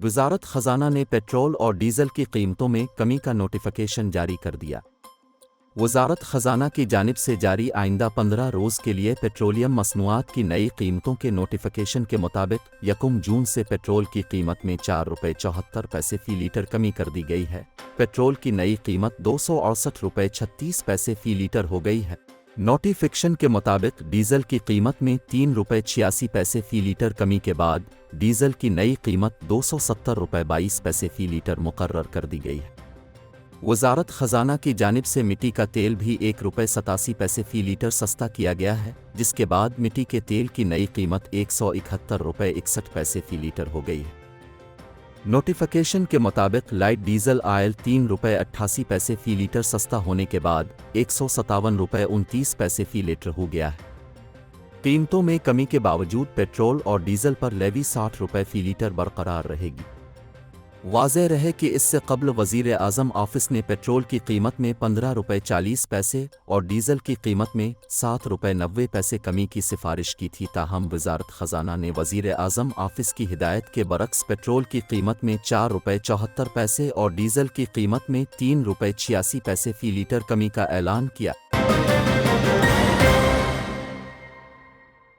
वज़ारत ख़ज़ाना ने पेट्रोल और डीज़ल की कीमतों में कमी का नोटिफिकेशन जारी कर दिया। वज़ारत ख़ज़ाना की जानिब से जारी आइंदा 15 रोज़ के लिए पेट्रोलियम मसनूआत की नई कीमतों के नोटिफिकेशन के मुताबिक 1 जून से पेट्रोल की कीमत में 4 रुपये 74 पैसे फ़ी लीटर कमी कर दी गई है। पेट्रोल की नई कीमत 268 रुपये 36 पैसे फ़ी लीटर हो गई है। नोटिफिकेशन के मुताबिक डीज़ल की कीमत में 3 रुपये 86 पैसे फ़ी लीटर कमी के बाद डीज़ल की नई कीमत 270 रुपये 22 पैसे फ़ी लीटर मुकर्रर कर दी गई है। वज़ारत ख़ज़ाना की जानिब से मिट्टी का तेल भी 1 रुपये 87 पैसे फ़ी लीटर सस्ता किया गया है, जिसके बाद मिट्टी के तेल की नई कीमत 171 रुपये 61 पैसे फ़ी लीटर हो गई है। नोटिफिकेशन के मुताबिक लाइट डीजल ऑयल 3 रुपये 88 पैसे फ़ी लीटर सस्ता होने के बाद 157 रुपये 29 पैसे फ़ी लीटर हो गया है। कीमतों में कमी के बावजूद पेट्रोल और डीजल पर लेवी 60 रुपये फ़ी लीटर बरकरार रहेगी। वाज़ेह रहे कि इससे कबल वज़ीर आज़म ऑफिस ने पेट्रोल की कीमत में 15 रुपये 40 पैसे और डीज़ल की कीमत में 7 रुपये 90 पैसे कमी की सिफारिश की थी, ताहम वज़ारत ख़ज़ाना ने वज़ीर आज़म ऑफिस की हिदायत के बरक्स पेट्रोल की कीमत में 4 रुपये 74 पैसे और डीज़ल की कीमत में 3 रुपये 86 पैसे फ़ी लीटर कमी का ऐलान किया।